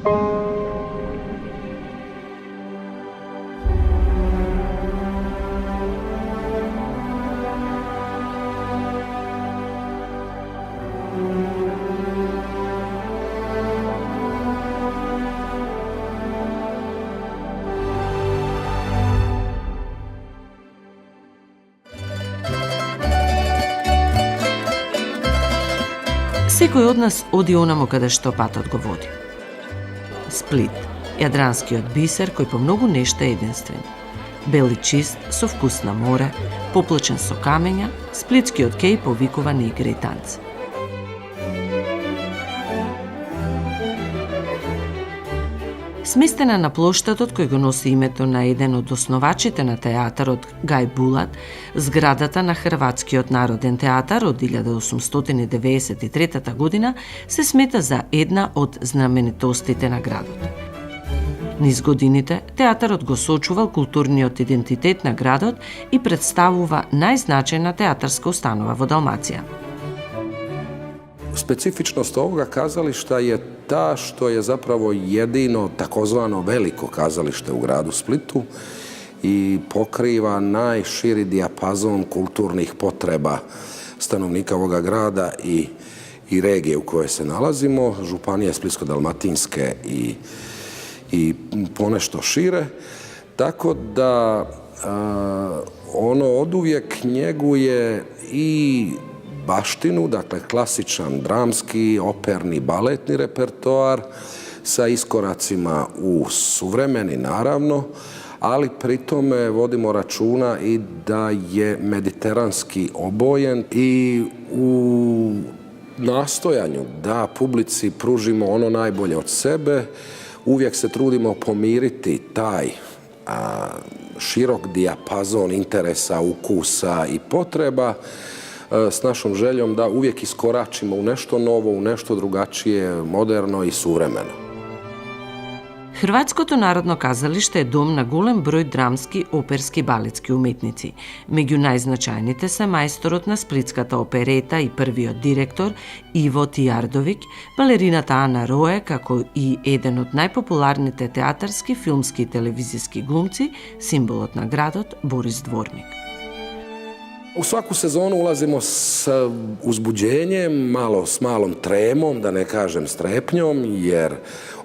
Секој од нас оди онамо каде што патот го води. Сплит, јадранскиот бисер кој по многу нешта е единствен. Бел и чист, со вкус на море, поплачен со камења, сплитскиот кеј повикува на игри и танци. Сместена на плоштадот кој го носи името на еден од основачите на театарот Гај Булат, зградата на Хрватскиот народен театар од 1893 година се смета за една од знаменитостите на градот. Низ годините, театарот го сочувал културниот идентитет на градот и представува најзначајна театарска установа во Далмација. Specifičnost ovoga kazališta je ta što je zapravo jedino takozvano veliko kazalište u gradu Splitu i pokriva najširi dijapazon kulturnih potreba stanovnika ovoga grada i regije u kojoj se nalazimo, županije Splitsko-dalmatinske i ponešto šire. Tako da ono oduvijek njeguje i baštinu, dakle klasičan dramski, operni, baletni repertoar sa iskoracima u suvremeni naravno, ali pri tome vodimo računa i da je mediteranski obojen i u nastojanju da publici pružimo ono najbolje od sebe, uvijek se trudimo pomiriti taj širok dijapazon interesa, ukusa i potreba s našom željom da uvijek iskoračimo u nešto novo, u nešto drugačije, moderno i suvremeno. Хрватското народно казалиште е дом на голем број драмски, оперски, балетски уметници. Меѓу најзначајните се мајсторот на сплитската оперета и првиот директор Иво Тијардовиќ, балерината Ана Рое, како и еден од најпопуларните театарски, филмски и телевизиски глумци, символот на градот Борис Дворник. U svaku sezonu ulazimo s uzbuđenjem, s malom tremom, da ne kažem strepnjom, jer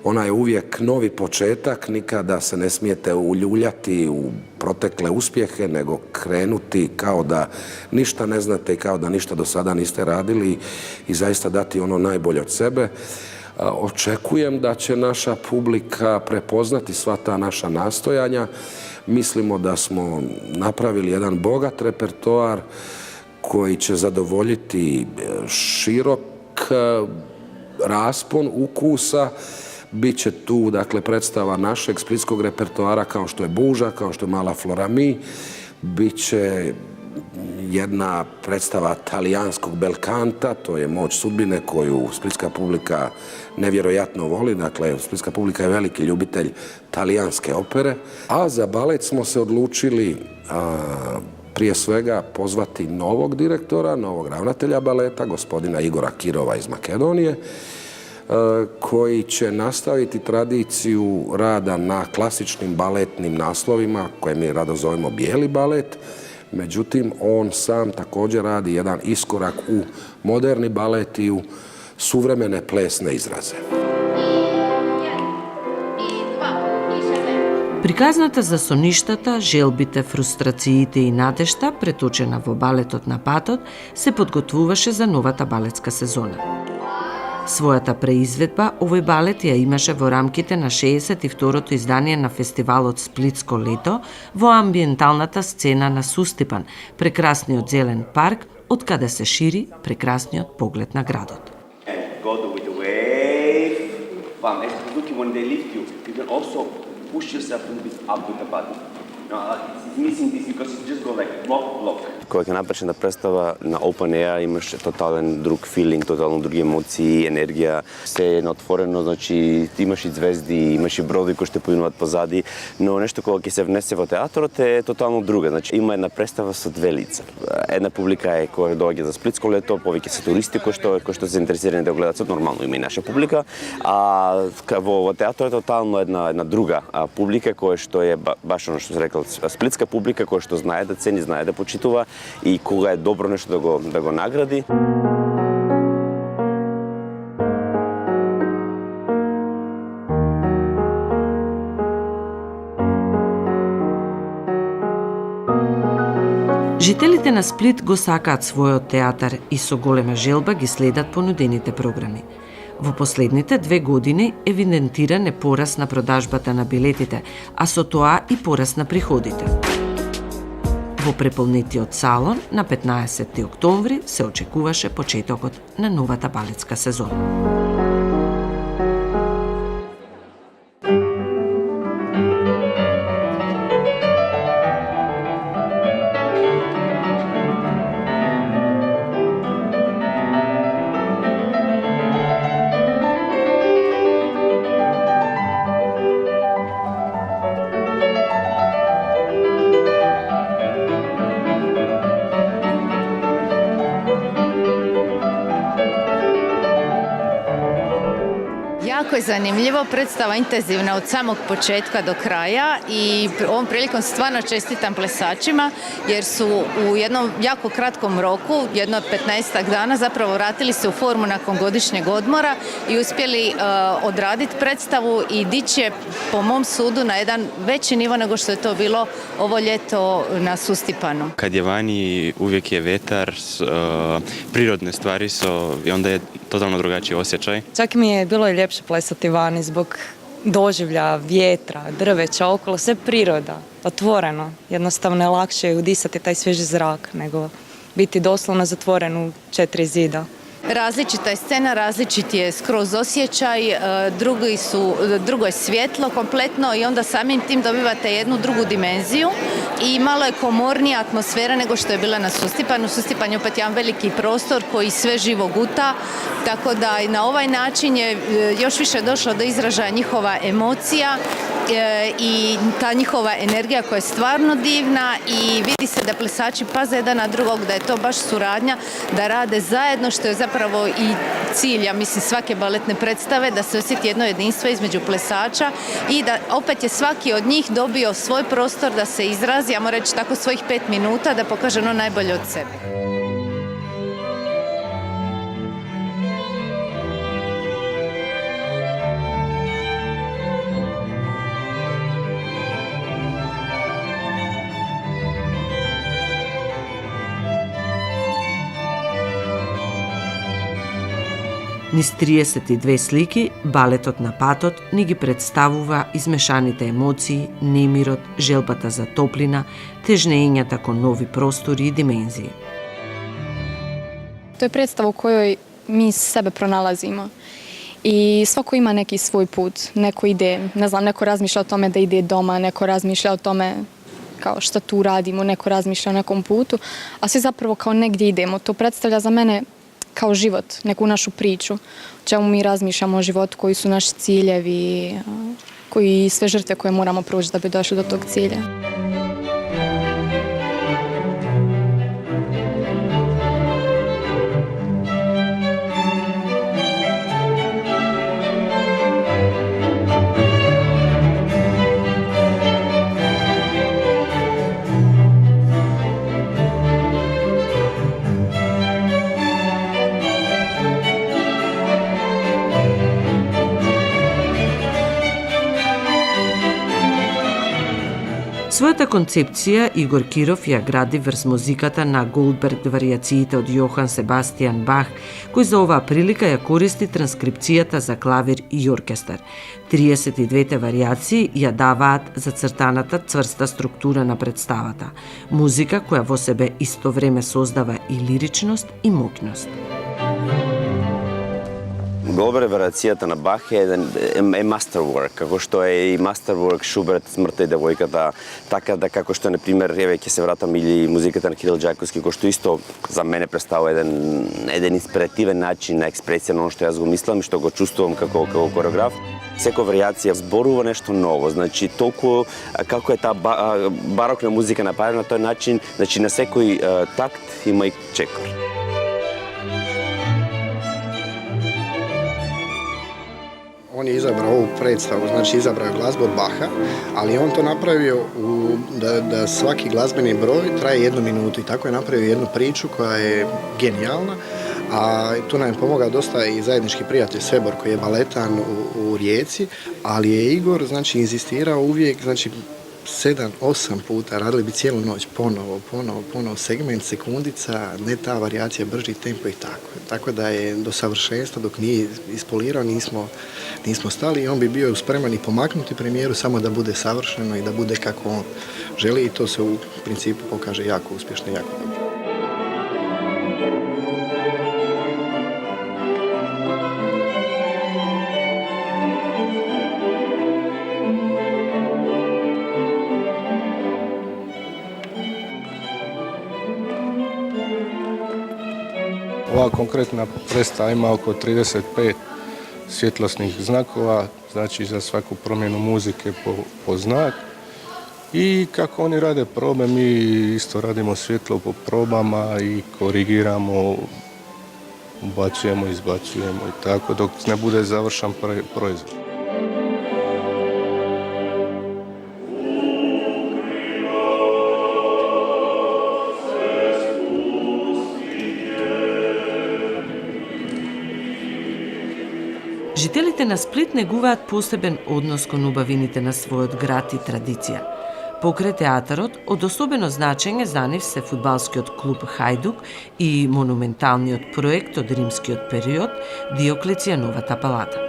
ona je uvijek novi početak, nikada se ne smijete uljuljati u protekle uspjehe, nego krenuti kao da ništa ne znate i kao da ništa do sada niste radili i zaista dati ono najbolje od sebe. Očekujem da će naša publika prepoznati sva ta naša nastojanja. Mislimo da smo napravili jedan bogat repertoar koji će zadovoljiti širok raspon ukusa. Biće tu, dakle, predstava našeg splitskog repertoara kao što je Buža, kao što je Mala Florami. Biće jedna predstava talijanskog belkanta, to je Moć sudbine koju splitska publika nevjerojatno voli. Dakle, splitska publika je veliki ljubitelj talijanske opere. A za balet smo se odlučili prije svega pozvati novog direktora, novog ravnatelja baleta, gospodina Igora Kirova iz Makedonije, koji će nastaviti tradiciju rada na klasičnim baletnim naslovima, koje mi rado zovemo bijeli balet. Međutim, on sam također radi jedan iskorak u moderni balet i u suvremene plesne izraze. Приказната за соништата, желбите, фрустрациите и надежта, преточена во балетот на патот, се подготвуваше за новата балетска сезона. Својата преизведба овој балет ја имаше во рамките на 62-то издание на фестивалот Сплитско лето во амбиенталната сцена на Сустипан, прекрасниот зелен парк, од каде се шири прекрасниот поглед на градот. Push yourself a little bit up with the body. missing this because you just go like block. Когато е направена представа на Open Air, имаш тотален друг филинг, тотално други емоции, енергия. Все е отворено, значи имаш и звезди, имаш и броди кои ще поинуват позади, но нещо кога ќе се внесе во театрот е тотално друга. Значи има една представа со две лица. Една публика е која доаѓа за Сплитско лето, повеќе се туристи кои што се заинтересирани да гледат, нормално има и наша публика, а во театрот е тотално една друга публика која што е баш оно што се рекол, сплитска публика која што знае да цени, знае да почитува и кога е добро нешто да го награди. Жителите на Сплит го сакаат својот театар и со голема желба ги следат понудените програми. Во последните 2 години евидентиран е пораст на продажбата на билетите, а со тоа и пораст на приходите. Во преполнетиот салон на 15 октомври се очекуваше почетокот на новата балетска сезона. Jako je zanimljivo, predstava intenzivna od samog početka do kraja i ovom prilikom stvarno čestitam plesačima jer su u jednom jako kratkom roku, jedno 15 dana, zapravo vratili se u formu nakon godišnjeg odmora i uspjeli odraditi predstavu i dići je po mom sudu na jedan veći nivo nego što je to bilo ovo ljeto na Sustipanu. Kad je vani uvijek je vetar, prirodne stvari su i onda je totalno drugačiji osjećaj. Čak mi je bilo i ljepše plesati vani zbog doživlja, vjetra, drveća okolo, sve priroda, otvoreno. Jednostavno je lakše udisati taj svježi zrak nego biti doslovno zatvoren u 4 zida. Različita je scena, različit je skroz osjećaj, drugo je svjetlo kompletno i onda samim tim dobivate jednu drugu dimenziju i malo je komornija atmosfera nego što je bila na Sustipanu. Sustipan je opet jedan veliki prostor koji sve živo guta, tako da i na ovaj način je još više došlo do izražaja njihova emocija i ta njihova energija koja je stvarno divna i vidi se da plesači paze jedan na drugog, da je to baš suradnja, da rade zajedno, što je zapravo i cilj, ja mislim, svake baletne predstave, da se osjeti jedno jedinstvo između plesača i da opet je svaki od njih dobio svoj prostor da se izrazi, ja moram reći tako svojih 5 minuta, da pokaže ono najbolje od sebe. Низ 32 слики, балетот на патот ни ги представува измешаните емоции, немирот, желбата за топлина, тежнењата кон нови простори и димензии. To je predstava u kojoj mi sebe pronalazimo i svako ima neki svoj put, neko ide, ne znam, neko razmišlja o tome da ide doma, neko razmišlja o tome kao šta tu radimo, neko razmišlja o nekom putu, a svi zapravo kao negdje idemo. To predstavlja za mene kao život, neku našu priču, o čemu mi razmišljamo o životu, koji su naši ciljevi, koji sve žrtve koje moramo proći da bi došli do tog cilja. Својата концепција Игор Киров ја гради врз музиката на Голдберг варијациите од Јохан Себастијан Бах, кој за оваа прилика ја користи транскрипцијата за клавир и оркестар. 32 варијации ја даваат зацртаната цврста структура на представата. Музика која во себе исто време создава и лиричност и моќност. Голубер вариацијата на Бах е masterwork, како што е и masterwork Шуберт, Смртта и девојката, така да како што, например, еве ќе се вратам или музиката на Кирил Џаковски, кој што исто за мене представува еден инспиративен начин на експресија на оно што јас го мислам и што го чувствувам како кореограф. Секоја вариација зборува нешто ново, значи толку како е таа барокна музика направена на тој начин, значи на секој такт има и чекор. On je izabrao ovu predstavu, znači izabrao je glazbu od Baha, ali on to napravio da svaki glazbeni broj traje 1 minutu i tako je napravio jednu priču koja je genijalna, a tu nam je pomogao dosta i zajednički prijatelj Sebor koji je baletan u Rijeci, ali je Igor znači inzistirao uvijek, znači 7-8 puta, radili bi cijelu noć, ponovo, segment, sekundica, ne ta varijacija, brži tempo i tako. Tako da je do savršenstva, dok nije ispolirao, nismo stali i on bi bio spreman i pomaknuti premijeru samo da bude savršeno i da bude kako on želi i to se u principu pokaže jako uspješno i jako dobro. Ova konkretna predstava ima oko 35 svjetlosnih znakova, znači za svaku promjenu muzike po znak. I kako oni rade probe, mi isto radimo svjetlo po probama i korigiramo, ubacujemo, izbacujemo i tako dok ne bude završen proizvod. Жителите на Сплит негуваат посебен однос кон убавините на својот град и традиција. Покрај театарот, од особено значење за нив се фудбалскиот клуб Хајдук и монументалниот проект од римскиот период Диоклецијановата палата.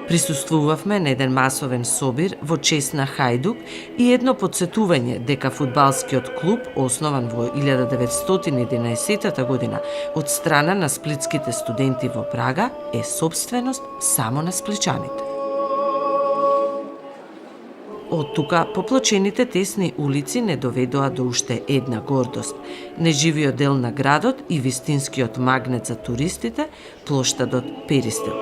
Присуствувавме на еден масовен собир во чест на Хајдук и едно подсетување дека фудбалскиот клуб, основан во 1911 година од страна на сплитските студенти во Прага, е собственост само на спличаните. Од тука поплочените тесни улици не доведоа до уште една гордост – неживиот дел на градот и вистинскиот магнет за туристите, плоштадот Перистил.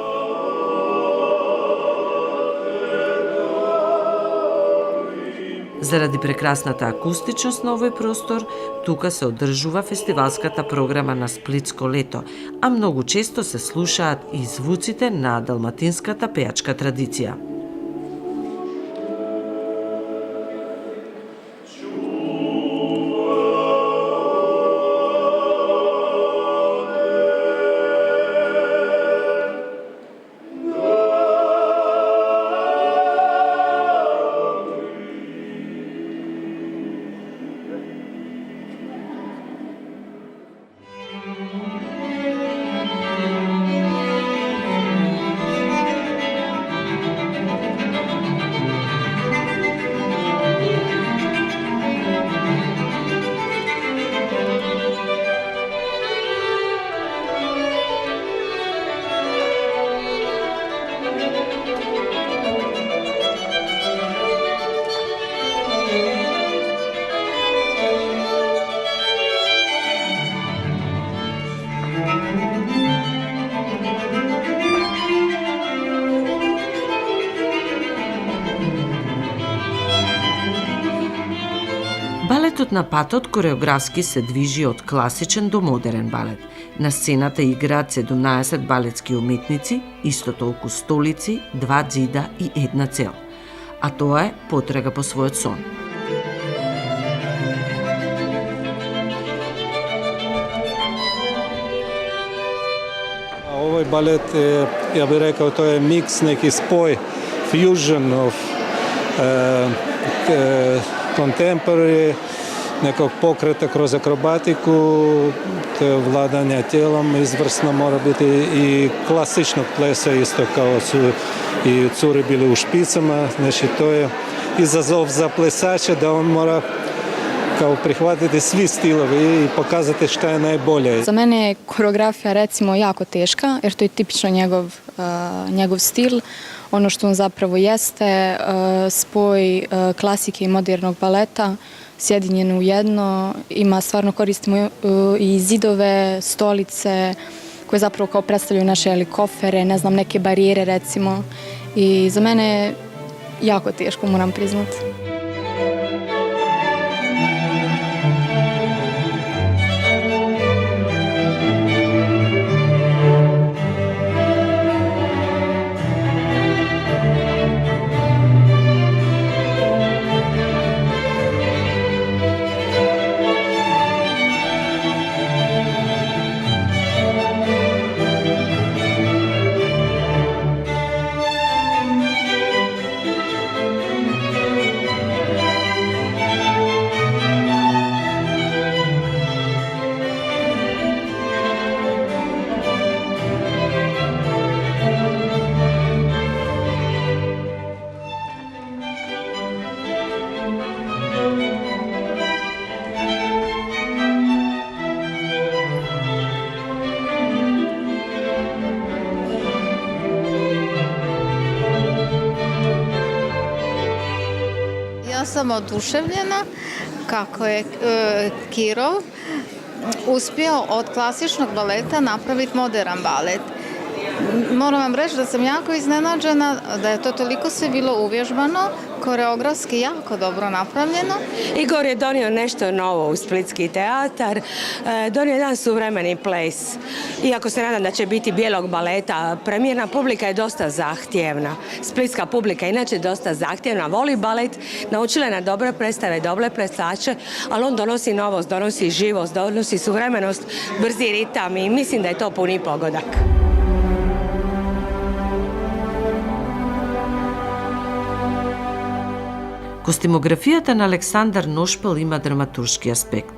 Заради прекрасната акустичност на овој простор, тука се одржува фестивалската програма на Сплитско лето, а многу често се слушаат и звуците на далматинската пејачка традиција. Балетот на патот кореографски се движи од класичен до модерен балет. На сцената играат 17 балетски уметници, исто толку столици, 2 ѕида и една цел. А тоа е потрага по својот сон. Овој балет е, ја би рекao, тоа е микс, неки спој, fusion of contemporary, nekog pokreta kroz akrobatiku, vladanja tijelom izvrsno mora biti i klasičnog plesa, isto kao su i curi bili u špicama. Znači to je izazov za plesača da on mora kao prihvatiti svi stilovi i pokazati šta je najbolje. Za mene je koreografija recimo jako teška jer to je tipično njegov stil. Ono što on zapravo jeste, spoj klasike i modernog baleta, sjedinjeno u jedno. Koristimo i zidove, stolice koje zapravo kao predstavljaju naše kofere, ne znam, neke barijere recimo. I za mene je jako teško, moram priznati. Ja sam oduševljena kako je Kirov uspio od klasičnog baleta napraviti modern balet. Moram vam reći da sam jako iznenađena da je to toliko sve bilo uvježbano, koreografski jako dobro napravljeno. Igor je donio nešto novo u Splitski teatar, donio jedan suvremeni ples. Iako se nadam da će biti bijelog baleta, premijerna publika je dosta zahtjevna. Splitska publika je inače dosta zahtjevna, voli balet, naučila je na dobre predstave, dobre plesače, ali on donosi novost, donosi živost, donosi suvremenost, brzi ritam i mislim da je to puni pogodak. Костимографијата на Александар Ношпел има драматуршки аспект.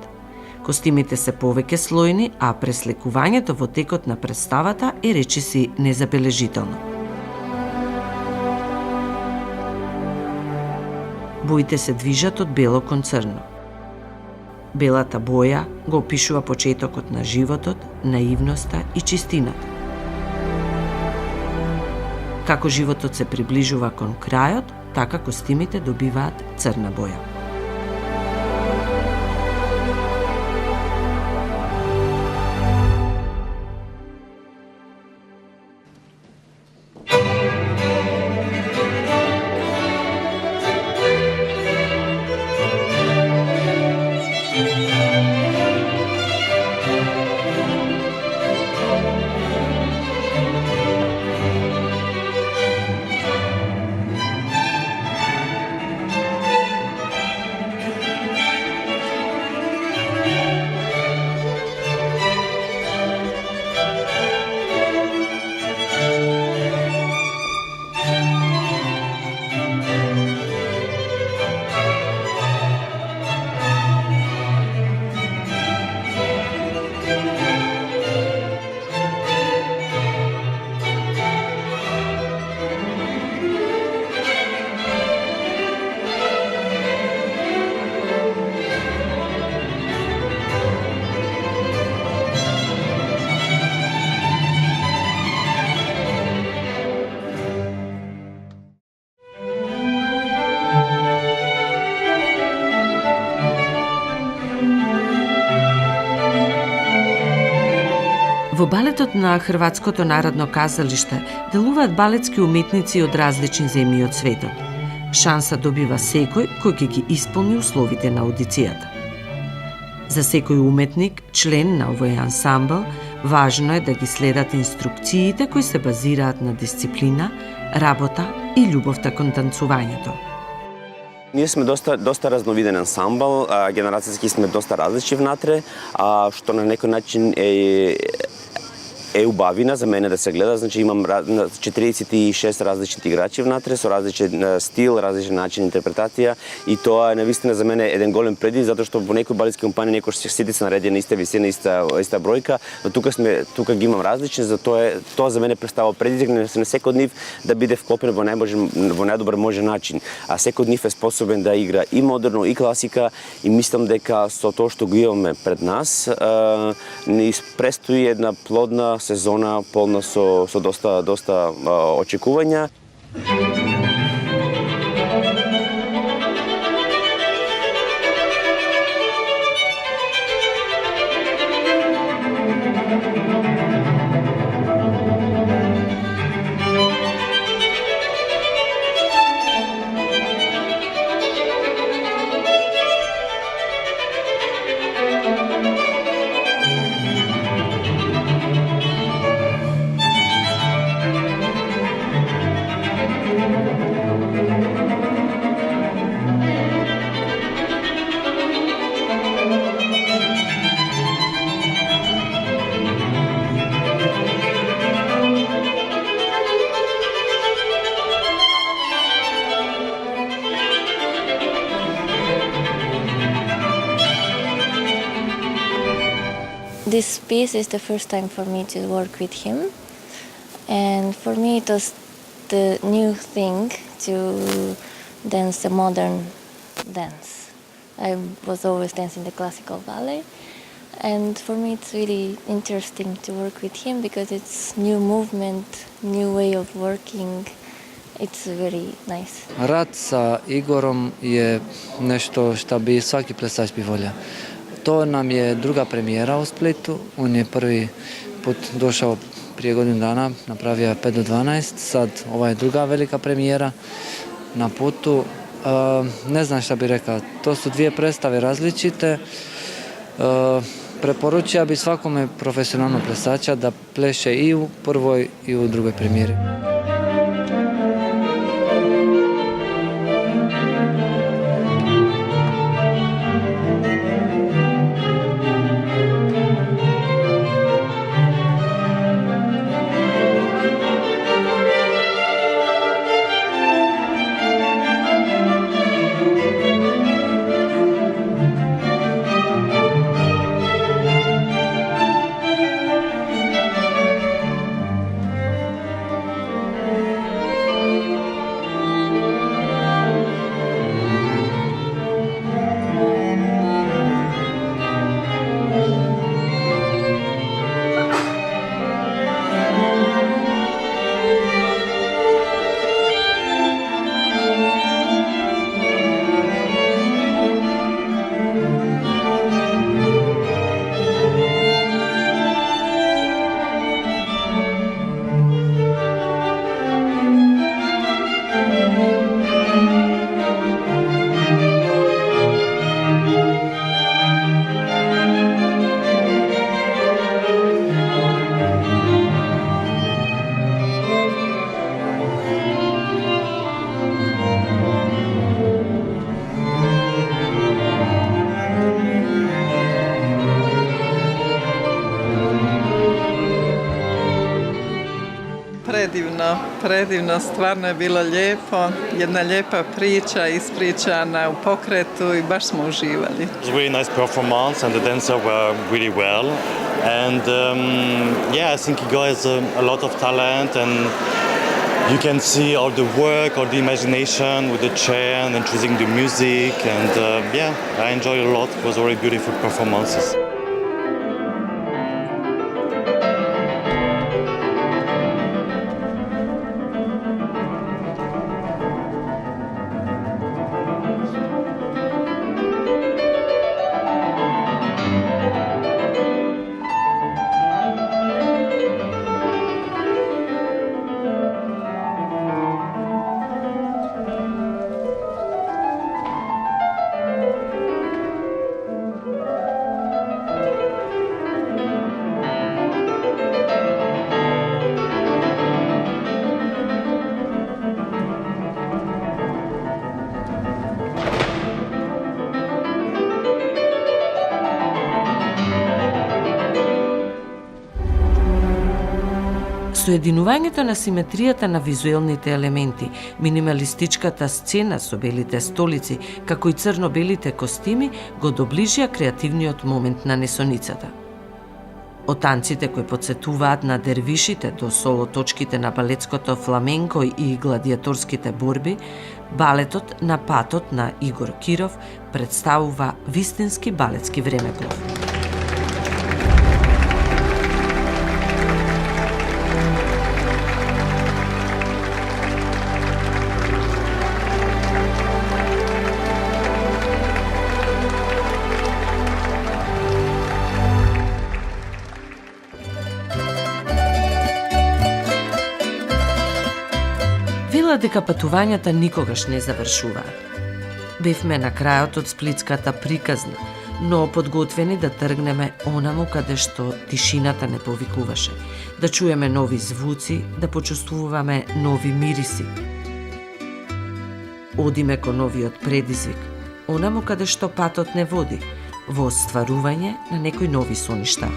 Костимите се повеќе слојни, а пресликувањето во текот на представата е речиси незабележително. Боите се движат од бело кон црно. Белата боја го опишува почетокот на животот, наивноста и чистината. Како животот се приближува кон крајот, така костимите добиваат црна боја. Во балетот на Хрватското народно казалиште делуваат балетски уметници од различни земји од светот. Шанса добива секој кој ќе ги исполни условите на аудицијата. За секој уметник, член на овој ансамбл, важно е да ги следат инструкциите кои се базираат на дисциплина, работа и љубовта кон танцувањето. Ние сме доста разновиден ансамбл, генерацијски сме доста различни внатре, што на некој начин eubavina za mene da se gleda, znači imam 46 različitih igrači внатре, со различен стил, различен начин интерпретација и тоа е навистина за мене еден голем предив, затоа што во некои балетски компании некош сите се наредени на иста висина, иста бројка, но тука ги имам различни, тоа за мене представува предизвик на секој од нив да биде вклопен во најдобар можен начин. А секој од нив е способен да игра и модерно и класика и мислам дека со тоа што го имаме пред нас ни престои една плодна сезона полна со доста очекувања. This piece is the first time for me to work with him, and for me it was the new thing to dance the modern dance. I was always dancing the classical ballet, and for me it's really interesting to work with him because it's new movement, new way of working. It's very nice. Rad sa Igorom je nešto što bi svaki plesač bi volio. To nam je druga premijera u Splitu. On je prvi put došao prije godinu dana, napravio je 5 do 12. Sad ova je druga velika premijera na putu. Ne znam šta bih rekao. To su dvije predstave različite. Preporučio bi svakome profesionalnog plesača da pleše i u prvoj i u drugoj premijeri. Predivno, stvarno je bilo lijepo, jedna lijepa priča ispričana u pokretu i baš smo uživali. It was a really nice performance and the dancers were really well. And I think Igor has a lot of talent and you can see all the work, all the imagination with the chair and then choosing the music. And I enjoyed a lot. It was very beautiful performances. Соединувањето на симетријата на визуелните елементи, минималистичката сцена со белите столици, како и црно-белите костими, го доближија креативниот момент на несоницата. Од танците кои подсетуваат на дервишите до соло точките на балетското фламенко и гладиаторските борби, балетот на патот на Игор Киров представува вистински балетски времеплов. Вела дека патувањата никогаш не завршуваат. Бевме на крајот од сплитската приказна, но подготвени да тргнеме онаму каде што тишината не повикуваше, да чуеме нови звуци, да почувствуваме нови мириси. Одиме кон новиот предизвик, онаму каде што патот не води, во остварување на некои нови соништа.